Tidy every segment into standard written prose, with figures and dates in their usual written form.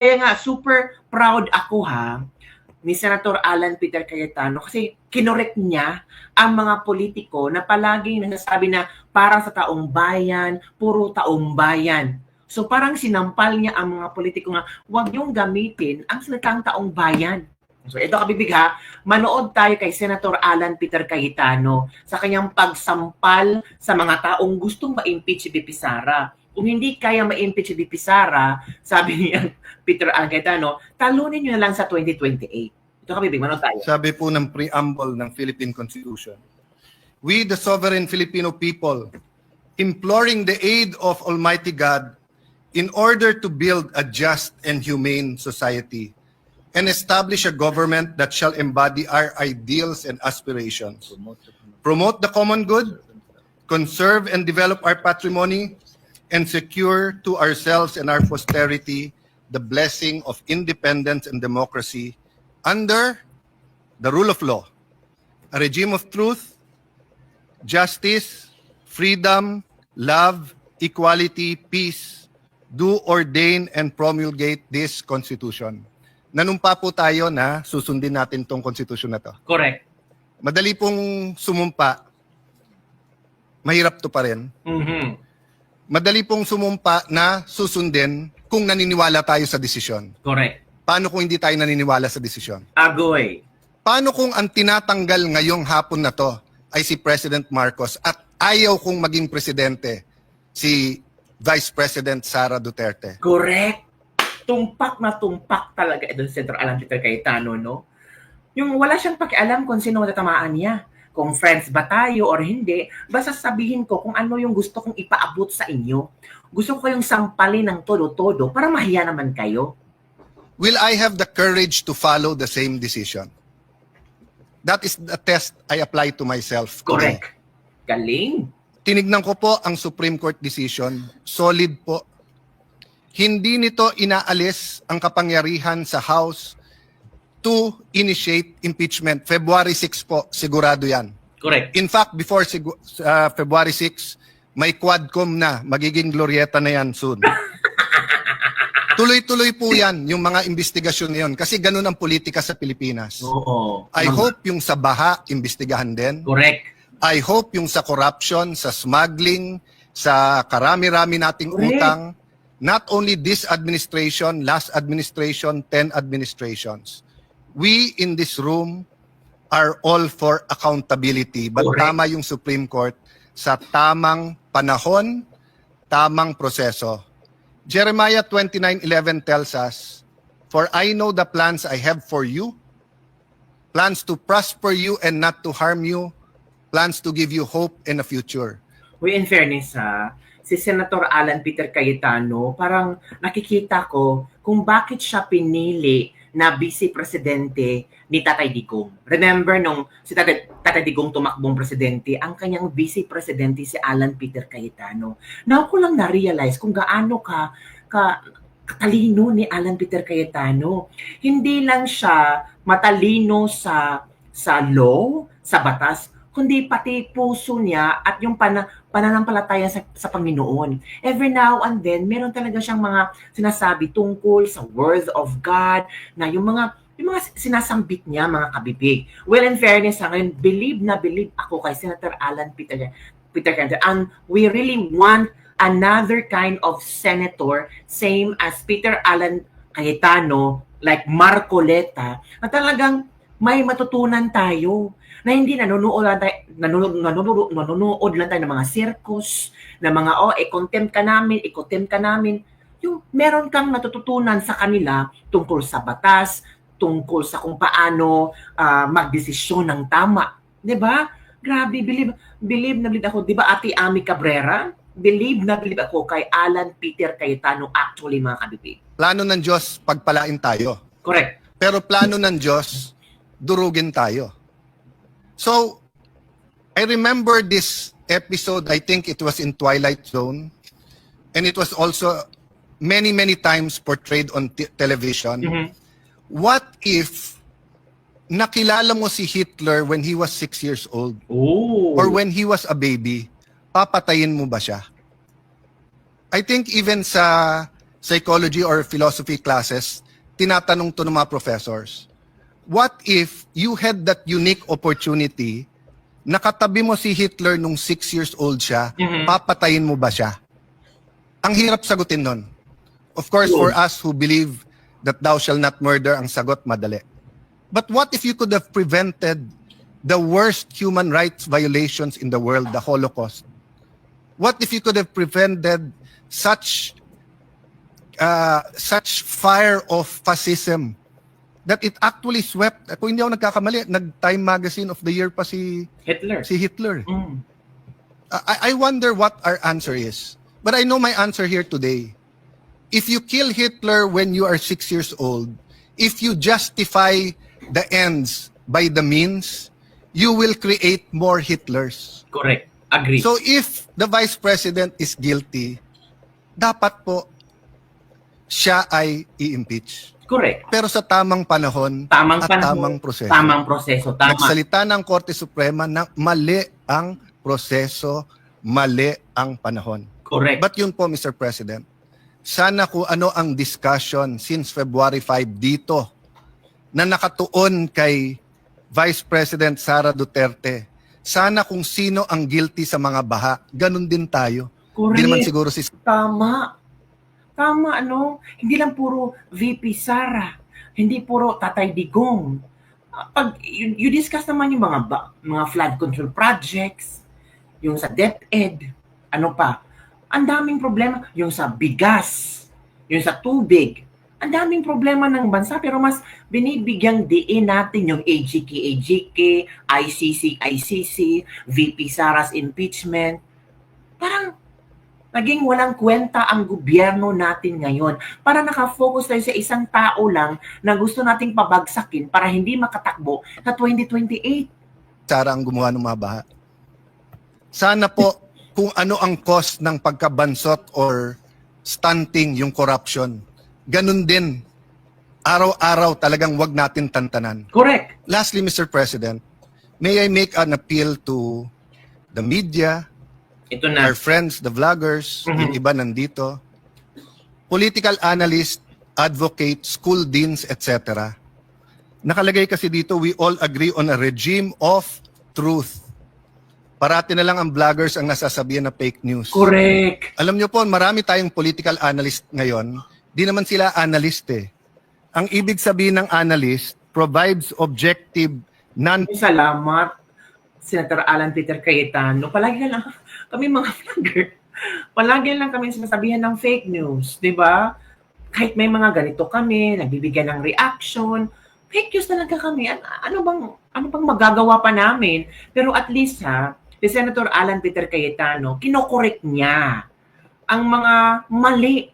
Kaya nga, super proud ako ni Senator Alan Peter Cayetano kasi kinorek niya ang mga politiko na palaging nasasabi na parang sa taong bayan, puro taong bayan. So parang sinampal niya ang mga politiko nga, huwag niyong gamitin ang salitang taong bayan. So ito kabibig manood tayo kay Senator Alan Peter Cayetano sa kanyang pagsampal sa mga taong gustong ma-impeach si BP Sara. Kung hindi kaya ma-impeach si BP Sara, sabi niya Peter Alan Cayetano, talunin nyo na lang sa 2028. Ito kabibig, manood tayo. Sabi po ng preamble ng Philippine Constitution, we, the sovereign Filipino people, imploring the aid of Almighty God in order to build a just and humane society and establish a government that shall embody our ideals and aspirations, promote the common good, conserve and develop our patrimony, and secure to ourselves and our posterity the blessing of independence and democracy under the rule of law, a regime of truth, justice, freedom, love, equality, peace, do ordain and promulgate this Constitution. Nanumpa po tayo na susundin natin tong Constitution na to. Correct. Madali pong sumumpa, mahirap to pa rin. Madali pong sumumpa na susundin kung naniniwala tayo sa desisyon. Correct. Paano kung hindi tayo naniniwala sa desisyon? Agoy. Paano kung ang tinatanggal ngayong hapon na to ay si President Marcos at ayaw kong maging presidente si Vice President Sara Duterte? Correct. Tumpak na tumpak talaga ito si Senator Alan Peter Cayetano, no? Yung wala siyang pakialam kung sino matatamaan niya. Kung friends ba tayo or hindi, basta sabihin ko kung ano yung gusto kong ipaabot sa inyo. Gusto ko kayong sampalin ng todo-todo para mahiya naman kayo. Will I have the courage to follow the same decision? That is the test I apply to myself. Correct. Galing. Tinignan ko po ang Supreme Court decision. Solid po. Hindi nito inaalis ang kapangyarihan sa House to initiate impeachment. February 6 po, sigurado yan. Correct. In fact, before February 6, may quadcom na. Magiging glorieta na yan soon. Tuloy-tuloy po yan, yung mga investigasyon na yun. Kasi ganun ang politika sa Pilipinas. Oo. I hope yung sa baha, investigahan din. Correct. I hope yung sa corruption, sa smuggling, sa karami-rami nating Correct. utang, not only this administration, last administration, 10 administrations. We in this room are all for accountability. But Correct. tama yung Supreme Court sa tamang panahon, tamang proseso. Jeremiah 29:11 tells us, "For I know the plans I have for you, plans to prosper you and not to harm you, plans to give you hope in a future." Uy, in fairness si Senator Alan Peter Cayetano, parang nakikita ko kung bakit siya pinili na vice presidente ni Tatay Digong. Remember nung si Tatay Digong tumakbong presidente, ang kanyang vice presidente si Alan Peter Cayetano. Now ko lang na-realize kung gaano katalino ni Alan Peter Cayetano. Hindi lang siya matalino sa law, sa batas, kundi pati puso niya at yung pananampalataya sa Panginoon. Every now and then, meron talaga siyang mga sinasabi tungkol sa Word of God, na yung mga sinasambit niya, mga kabibig. Well, in fairness, ngayon, believe ako kay Senator Alan Peter Cayetano, and we really want another kind of senator, same as Peter Alan Cayetano, like Marcoleta, na talagang may matutunan tayo na hindi nanonood lang tayo ng mga circus, na mga i-contempt ka namin. Yung meron kang natututunan sa kanila tungkol sa batas, tungkol sa kung paano magdesisyon ng tama. 'Di ba? Grabe, believe na believe ako. 'Di ba Ate Ami Cabrera? Believe na believe ako kay Alan Peter Cayetano, actually, mga kabibig. Plano ng Diyos, pagpalain tayo. Correct. Pero plano ng Diyos, durugin tayo. So, I remember this episode, I think it was in Twilight Zone, and it was also many times portrayed on television. Mm-hmm. What if nakilala mo si Hitler when he was 6 years old? Oh. Or when he was a baby, papatayin mo ba siya? I think even sa psychology or philosophy classes, tinatanong to ng mga professors, what if you had that unique opportunity, nakatabi mo si Hitler nung 6 years old siya, papatayin mo ba siya? Ang hirap sagutin nun. Of course, for us who believe that thou shall not murder, ang sagot madali. But what if you could have prevented the worst human rights violations in the world, the Holocaust? What if you could have prevented such fire of fascism that it actually swept, kung hindi ako nagkakamali, nag-Time Magazine of the Year pa si Hitler. I wonder what our answer is. But I know my answer here today. If you kill Hitler when you are 6 years old, if you justify the ends by the means, you will create more Hitlers. Correct. Agree. So if the Vice President is guilty, dapat po siya ay i-impeach. Correct. Pero sa tamang panahon tamang proseso. Tamang proseso. Tama. Nagsalita ng Korte Suprema na mali ang proseso, mali ang panahon. Correct. But yun po, Mr. President, sana kung ano ang discussion since February 5 dito na nakatuon kay Vice President Sara Duterte, sana kung sino ang guilty sa mga baha, ganun din tayo. Correct. Hindi naman siguro si... Tama. Tama, Hindi lang puro VP Sara. Hindi puro Tatay Digong. Pag you discuss naman yung mga flood control projects, yung sa DepEd, ano pa, ang daming problema. Yung sa bigas, yung sa tubig, ang daming problema ng bansa, pero mas binibigyang diin natin yung AGK, ICC, VP Sara's impeachment. Parang naging walang kwenta ang gobyerno natin ngayon. Para nakafocus tayo sa isang tao lang na gusto nating pabagsakin para hindi makatakbo sa 2028. Sara ang gumawa ng mga baha. Sana po kung ano ang cost ng pagkabansot or stunting yung corruption, ganun din, araw-araw talagang wag natin tantanan. Correct. Lastly, Mr. President, may I make an appeal to the media, Ito na. our friends, the vloggers, yung iba nandito, political analysts, advocates, school deans, etc. Nakalagay kasi dito, we all agree on a regime of truth. Parati na lang ang vloggers ang nasasabihan na fake news. Correct. Alam nyo po, marami tayong political analyst ngayon. Di naman sila analyst eh. Ang ibig sabihin ng analyst, provides objective, Salamat, Senator Alan Peter Cayetano. Palagi lang kami mga vlogger. Palagi lang kami sinasabihan ng fake news, di ba? Kahit may mga ganito kami, nagbibigyan ng reaction, fake news talaga kami. Ano bang magagawa pa namin? Pero at least si Senator Alan Peter Cayetano, kinokorek niya ang mga mali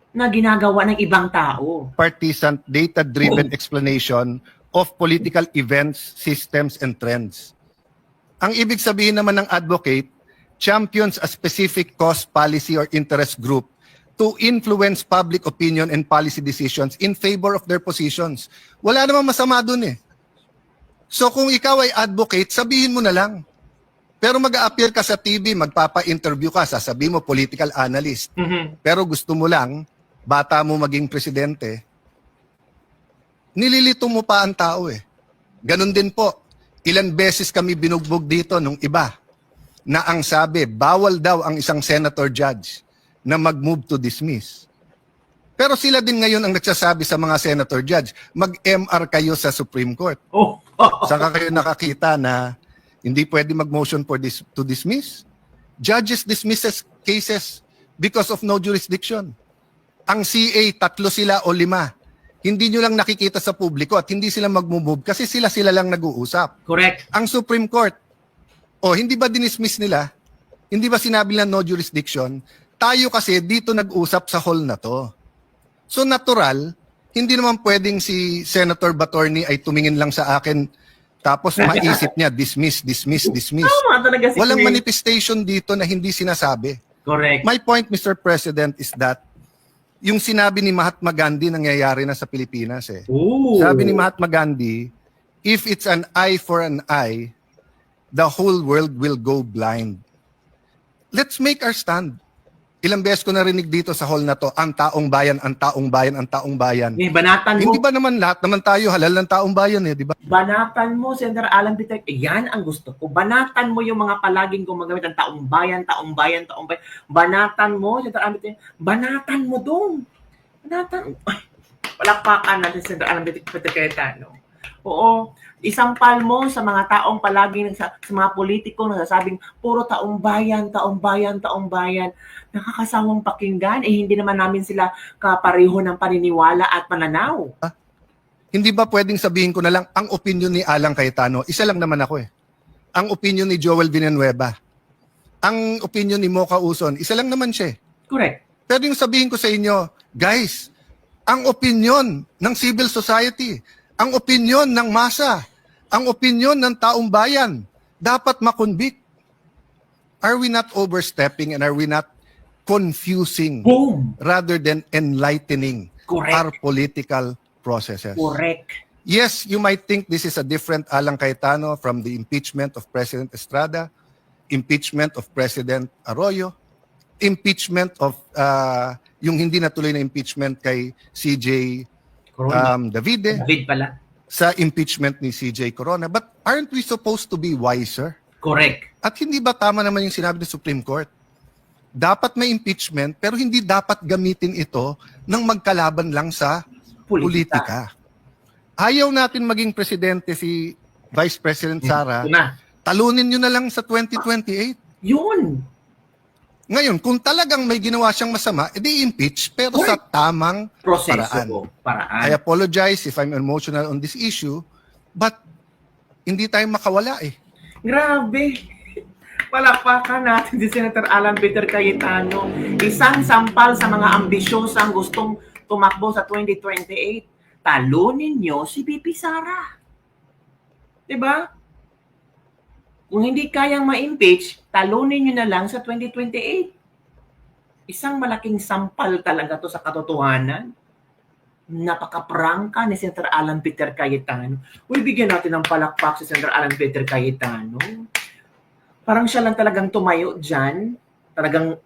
na ginagawa ng ibang tao. partisan, data-driven explanation of political events, systems, and trends. Ang ibig sabihin naman ng advocate, champions a specific cause, policy, or interest group to influence public opinion and policy decisions in favor of their positions. Wala namang masama dun eh. So kung ikaw ay advocate, sabihin mo na lang. Pero mag-a-appear ka sa TV, magpapa-interview ka, sasabihin mo political analyst. Pero gusto mo lang, bata mo maging presidente, nililito mo pa ang tao eh. Ganon din po. Ilan beses kami binugbog dito nung iba na ang sabi, bawal daw ang isang senator judge na mag-move to dismiss. Pero sila din ngayon ang nagsasabi sa mga senator judge, mag-MR kayo sa Supreme Court. Saan ka kayo nakakita na hindi pwede mag-motion to dismiss? Judges dismisses cases because of no jurisdiction. Ang CA, 3 sila o 5. Hindi nyo lang nakikita sa publiko at hindi sila mag-move kasi sila lang nag-uusap. Correct. Ang Supreme Court, hindi ba dinismiss nila? Hindi ba sinabi nila no jurisdiction? Tayo kasi dito nag-usap sa hall na to. So natural, hindi naman pwedeng si Senator Batorni ay tumingin lang sa akin tapos maisip niya, dismiss. Tama talaga si Walang Chris. manifestation dito na hindi sinasabi. Correct. My point, Mr. President, is that yung sinabi ni Mahatma Gandhi nangyayari na sa Pilipinas eh. Ooh. Sabi ni Mahatma Gandhi, if it's an eye for an eye, the whole world will go blind. Let's make our stand. Ilang beses ko narinig dito sa hall na to, ang taong bayan, ang taong bayan, ang taong bayan. Banatan mo. Hindi ba naman lahat naman tayo halal ng taong bayan di ba? Banatan mo, Senator Alan Peter. Yan ang gusto ko. Banatan mo yung mga palaging gumagamit ng taong bayan, taong bayan, taong bayan. Banatan mo, Senator Alan Peter. Banatan mo doon. Banatan. Palakpakan natin, Senator Alan Peter Cayetano. Oo. Isampal mo sa mga taong palaging, sa mga politiko na sasabing, puro taong bayan, taong bayan, taong bayan. Nakakasawang pakinggan. Hindi naman namin sila kapareho ng paniniwala at pananaw. Hindi ba pwedeng sabihin ko na lang, ang opinion ni Alan Cayetano, isa lang naman ako Ang opinion ni Joel Villanueva, ang opinion ni Mocha Uson, isa lang naman siya Correct. Pwedeng sabihin ko sa inyo, guys, ang opinion ng civil society, ang opinion ng masa, ang opinion ng taong bayan, dapat makonvict. Are we not overstepping and are we not confusing Boom! rather than enlightening Correct. our political processes? Correct. Yes, you might think this is a different Alan Cayetano from the impeachment of President Estrada, impeachment of President Arroyo, impeachment of yung hindi natuloy na impeachment kay CJ Davide, David pala. sa impeachment ni CJ Corona. But aren't we supposed to be wiser? Correct. At hindi ba tama naman yung sinabi ng Supreme Court? Dapat may impeachment pero hindi dapat gamitin ito ng magkalaban lang sa politika. Ayaw natin maging presidente si Vice President Sara. Talunin nyo na lang sa 2028. Yun. Ngayon, kung talagang may ginawa siyang masama, edi impeach pero sa tamang proseso. Paraan. I apologize if I'm emotional on this issue, but hindi tayo makawala Grabe. Palakpakan natin si Senator Alan Peter Cayetano. Isang sampal sa mga ambisyosang gustong tumakbo sa 2028. Talunin nyo si VP Sara. Diba? Kung hindi kayang ma-impeach, talunin nyo na lang sa 2028. Isang malaking sampal talaga to sa katotohanan. Napaka-prangka ni Senator Alan Peter Cayetano. Bigyan natin ng palakpak si Senator Alan Peter Cayetano. Parang siya lang talagang tumayo dyan. Talagang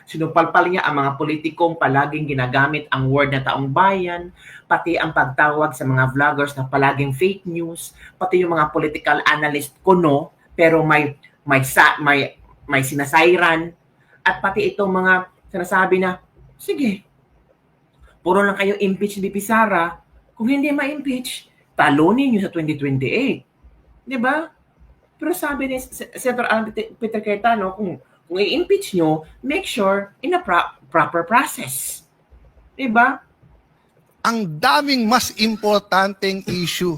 sinupalpal niya ang mga politikong palaging ginagamit ang word na taong bayan, pati ang pagtawag sa mga vloggers na palaging fake news, pati yung mga political analyst kuno, pero may sinasayran, at pati itong mga sinasabi na, sige, puro lang kayo impeach ni VP Sara, kung hindi ma-impeach, talunin nyo sa 2028. Di ba? Pero sabi ni Senator Alan Peter Cayetano, kung i-impeach nyo, make sure in a proper process. Diba? Ang daming mas importanteng issue.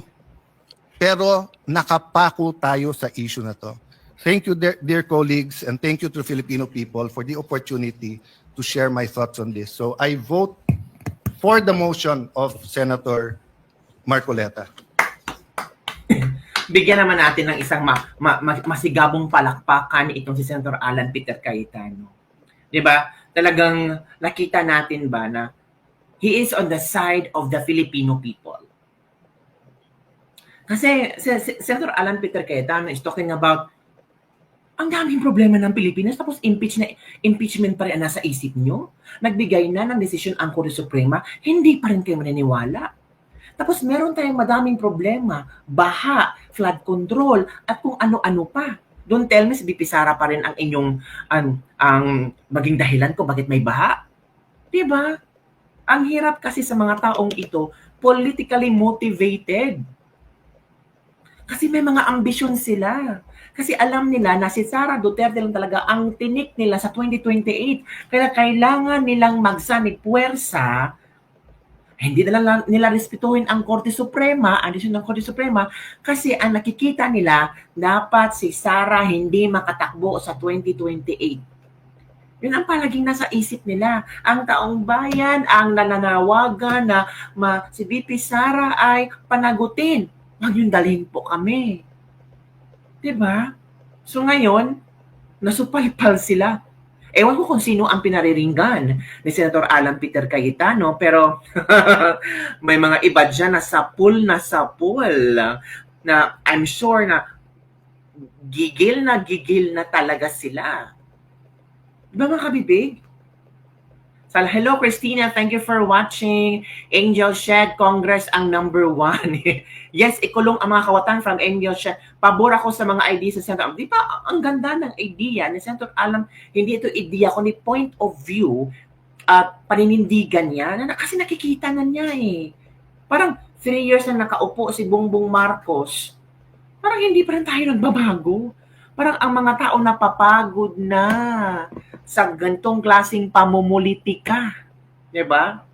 Pero nakapako tayo sa issue na to. Thank you, dear colleagues, and thank you to the Filipino people for the opportunity to share my thoughts on this. So I vote for the motion of Senator Marcoleta. Bigyan naman natin ng isang masigabong palakpakan itong si Senator Alan Peter Cayetano. 'Di ba? Talagang nakita natin ba na he is on the side of the Filipino people. Kasi Senator Alan Peter Cayetano is talking about ang daming problema ng Pilipinas tapos impeachment pa rin ang nasa isip nyo. Nagbigay na ng desisyon ang Korte Suprema, hindi pa rin kayo maniniwala. Tapos meron tayong madaming problema, baha, flood control, at kung ano-ano pa. Don't tell me si VP Sara pa rin ang inyong ang maging dahilan kung bakit may baha. Diba? Ang hirap kasi sa mga taong ito, politically motivated. Kasi may mga ambisyon sila. Kasi alam nila na si Sara Duterte lang talaga ang tinik nila sa 2028. Kaya kailangan nilang magsanib puwersa. Hindi nila respetuhin ang Korte Suprema, ang desisyon ng Korte Suprema, kasi ang nakikita nila, dapat si Sara hindi makatakbo sa 2028. Yun ang palaging nasa isip nila. Ang taong bayan, ang nananawagan na si VP Sara ay panagutin. Huwag yung dalhin po kami. Diba? So ngayon, nasupalpal sila. Ewan ko kung sino ang pinariringgan ni Senator Alan Peter Cayetano, pero may mga iba dyan na sapul na I'm sure na gigil na talaga sila. Di ba mga kabibig? Hello Christina, thank you for watching. Angel Shed, Congress ang number 1. Yes, ikulong ang mga kawatan from Angel Shed. Pabor ako sa mga ideas sa Senator. Di ba ang ganda ng idea ni Senator Alam, hindi ito idea kundi point of view at paninindigan niya. Kasi nakikita na niya eh. Parang 3 years na nakaupo si Bongbong Marcos. Parang hindi pa rin tayo nagbabago. Parang ang mga tao napapagod na sa gantong klaseng pamumulitika. 'Di ba?